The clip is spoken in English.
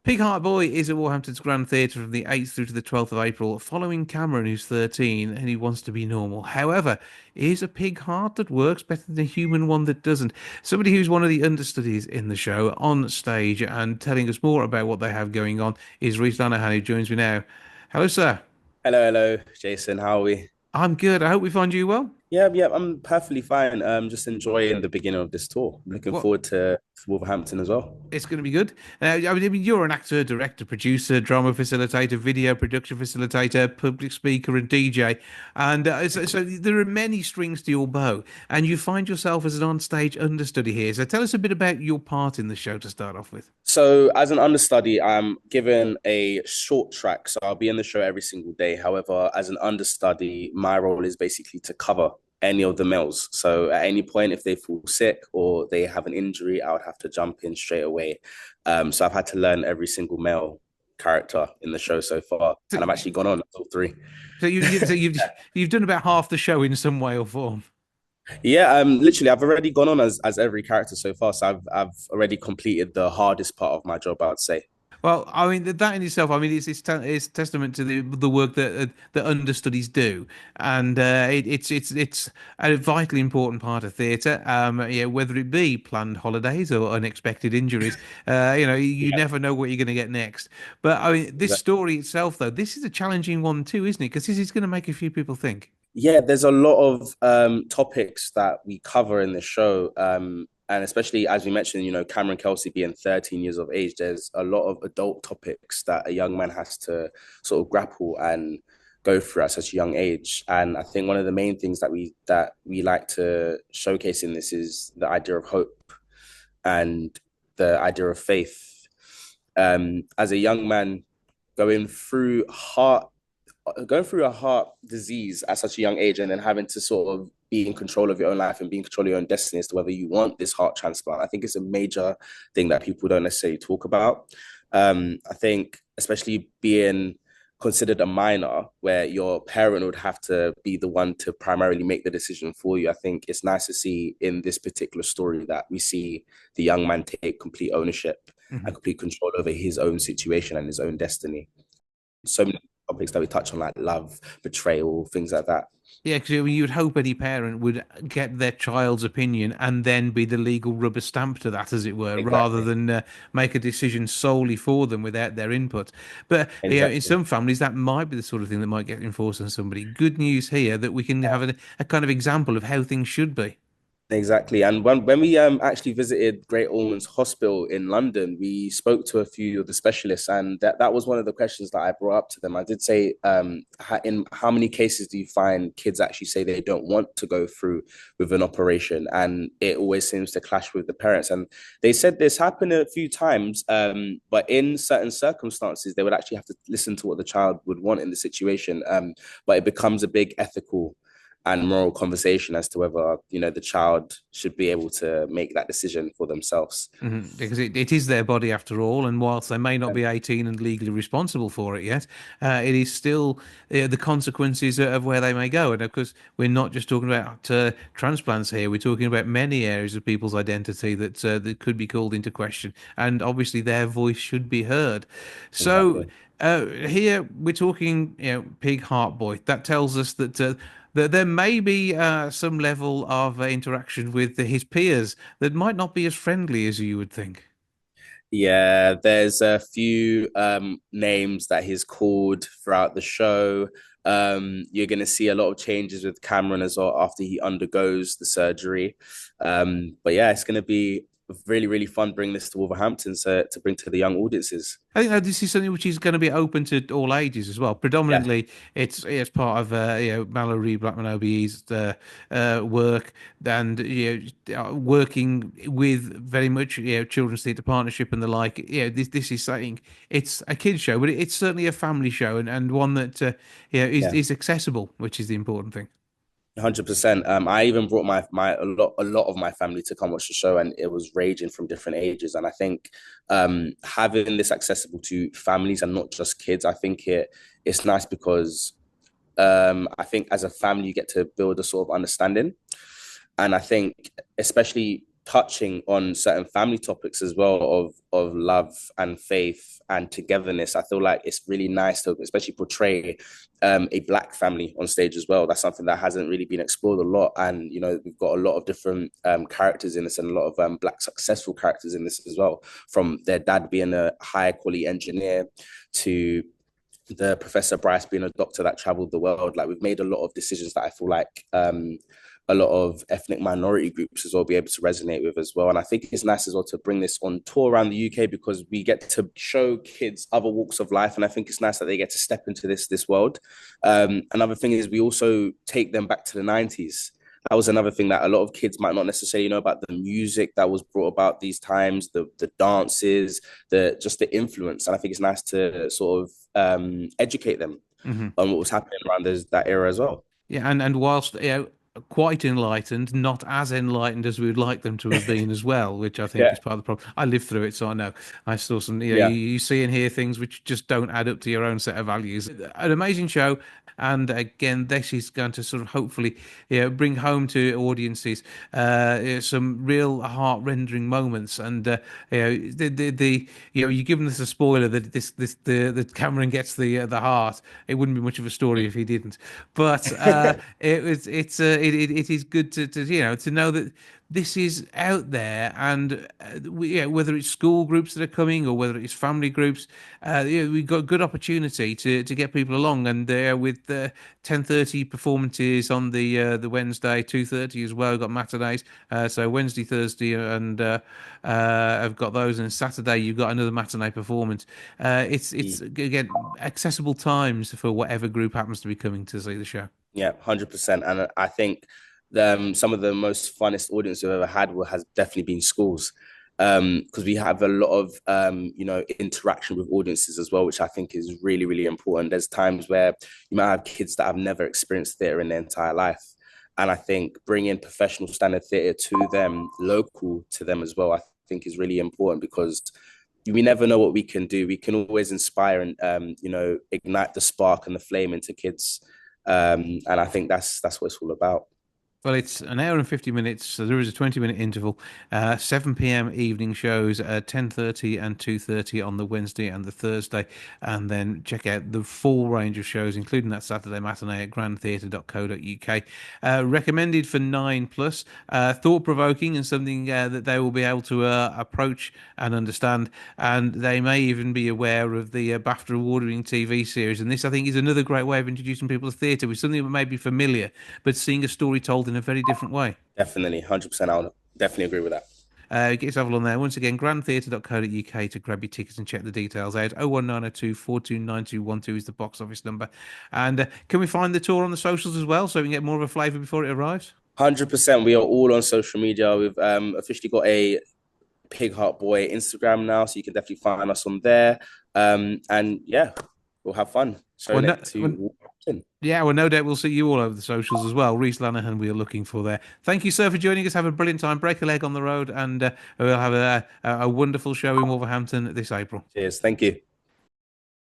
Pig Heart Boy is at Wolverhampton's Grand Theatre from the 8th through to the 12th of April, following Cameron, who's 13 and he wants to be normal. However, is a pig heart that works better than a human one that doesn't? Somebody who's one of the understudies in the show on stage and telling us more about what they have going on is Rhys Lanahan, who joins me now. Hello, sir. Hello, hello, Jason. How are we? I'm good. I hope we find you well. Yeah, I'm perfectly fine. Just enjoying the beginning of this tour. I'm looking What forward to Wolverhampton as well. It's going to be good. I mean, you're an actor, director, producer, drama facilitator, video production facilitator, public speaker, and DJ. And so there are many strings to your bow. And you find yourself as an on-stage understudy here. So tell us a bit about your part in the show to start off with. So, as an understudy, I'm given a short track, so I'll be in the show every single day. However, as an understudy, my role is basically to cover any of the males. So, at any point, if they fall sick or they have an injury, I would have to jump in straight away. So, I've had to learn every single male character in the show so far, So, and I'm actually gone on until three. so you've done about half the show in some way or form. Yeah, literally, I've already gone on as every character so far. So I've already completed the hardest part of my job, I'd say. Well, I mean that in itself, I mean, it's testament to the work that understudies do, and it's a vitally important part of theatre. Yeah, whether it be planned holidays or unexpected injuries, you Yeah, never know what you're going to get next. But I mean, this exactly. story itself, though, this is a challenging one too, isn't it? Because this is going to make a few people think. Yeah, there's a lot of topics that we cover in the show. And especially as we mentioned, Cameron Kelsey being 13 years of age, there's a lot of adult topics that a young man has to sort of grapple and go through at such a young age. And I think one of the main things that we like to showcase in this is the idea of hope and the idea of faith. As a young man going through heart going through a heart disease at such a young age and then having to sort of be in control of your own life and be in control of your own destiny as to whether you want this heart transplant. I think it's a major thing that people don't necessarily talk about. I think especially being considered a minor where your parent would have to be the one to primarily make the decision for you. I think it's nice to see in this particular story that we see the young man take complete ownership and Mhm. complete control over his own situation and his own destiny. So many topics that we touch on, like love, betrayal, things like that. Yeah, because you'd hope any parent would get their child's opinion and then be the legal rubber stamp to that, as it were, rather Exactly. than make a decision solely for them without their input. But in Exactly. some families, that might be the sort of thing that might get enforced on somebody. Good news here that we can have a kind of example of how things should be. Exactly. And when we actually visited Great Ormond's Hospital in London, we spoke to a few of the specialists, and that was one of the questions that I brought up to them. I did say, in how many cases do you find kids actually say they don't want to go through with an operation? And it always seems to clash with the parents. And they said this happened a few times, but in certain circumstances, they would actually have to listen to what the child would want in the situation. But it becomes a big ethical and moral conversation as to whether the child should be able to make that decision for themselves. Because it is their body after all, and whilst they may not be 18 and legally responsible for it yet, it is still the consequences of where they may go. And of course, we're not just talking about transplants here; we're talking about many areas of people's identity that could be called into question, and obviously their voice should be heard. So Exactly. here we're talking, Pig Heart Boy. That tells us that there may be some level of interaction with his peers that might not be as friendly as you would think. Yeah, there's a few names that he's called throughout the show. You're going to see a lot of changes with Cameron as well after he undergoes the surgery. But yeah, it's going to be really, really fun bringing this to Wolverhampton to bring to the young audiences. I think that this is something which is going to be open to all ages as well. Yeah, Predominantly, it's part of Mallory Blackman OBE's work and working with very much children's theatre partnership and the like. This is saying it's a kids show, but it's certainly a family show and one that is yeah. is accessible, which is the important thing. 100%. I even brought my a lot of my family to come watch the show, and it was raging from different ages. And I think having this accessible to families and not just kids, I think it's nice because I think as a family you get to build a sort of understanding, and I think especially touching on certain family topics as well of love and faith and togetherness. I feel like it's really nice to especially portray a black family on stage as well. That's something that hasn't really been explored a lot, and we've got a lot of different characters in this, and a lot of black successful characters in this as well. From their dad being a high quality engineer to the Professor Bryce being a doctor that traveled the world. Like, we've made a lot of decisions that I feel like a lot of ethnic minority groups as well be able to resonate with as well. And I think it's nice as well to bring this on tour around the UK, because we get to show kids other walks of life, and I think it's nice that they get to step into this world. Another thing is we also take them back to the 90s. That was another thing that a lot of kids might not necessarily know about, the music that was brought about these times, the dances, the just the influence. And I think it's nice to sort of educate them Hmm. on what was happening around that era as well. Yeah, and whilst quite enlightened, not as enlightened as we would like them to have been as well, which I think Yeah, is part of the problem. I lived through it, so I know. I saw some, yeah, you see and hear things which just don't add up to your own set of values. An amazing show, and again, this is going to sort of hopefully, bring home to audiences some real heart-rending moments. And you're giving us a spoiler that the Cameron gets the heart. It wouldn't be much of a story if he didn't. But it is good to know that this is out there, and whether it's school groups that are coming or whether it's family groups, we've got good opportunity to get people along. And with 10:30 performances on the Wednesday, 2:30 as well. We've got matinees, so Wednesday, Thursday, and I've got those. And Saturday you've got another matinee performance. It's again accessible times for whatever group happens to be coming to see the show. yeah, 100%. And I think some of the most funnest audience we've ever had has definitely been schools, because we have a lot of interaction with audiences as well, which I think is really, really important. There's times where you might have kids that have never experienced theatre in their entire life. And I think bringing professional standard theatre to them, local to them as well, I think is really important, because we never know what we can do. We can always inspire and ignite the spark and the flame into kids, and I think that's what it's all about. Well, it's an hour and 50 minutes, so there is a 20-minute interval. 7 p.m. evening shows at 10:30 and 2:30 on the Wednesday and the Thursday. And then check out the full range of shows, including that Saturday matinee at grandtheatre.co.uk. Recommended for 9 plus. Thought-provoking, and something that they will be able to approach and understand. And they may even be aware of the BAFTA award-winning TV series. And this, I think, is another great way of introducing people to theatre with something that may be familiar, but seeing a story told in a very different way. Definitely, 100%. I would definitely agree with that. Get yourself along there. Once again, grandtheatre.co.uk to grab your tickets and check the details out. 01902 429212 is the box office number. And can we find the tour on the socials as well so we can get more of a flavour before it arrives? 100%. We are all on social media. We've officially got a Pig Heart Boy Instagram now, so you can definitely find us on there. And yeah, we'll have fun Well, showing no, it well, to Wolverhampton. yeah, well, no doubt we'll see you all over the socials as well. Rhys Lanahan, we are looking for there. Thank you, sir, for joining us. Have a brilliant time. Break a leg on the road, and we'll have a wonderful show in Wolverhampton this April. Cheers. Thank you.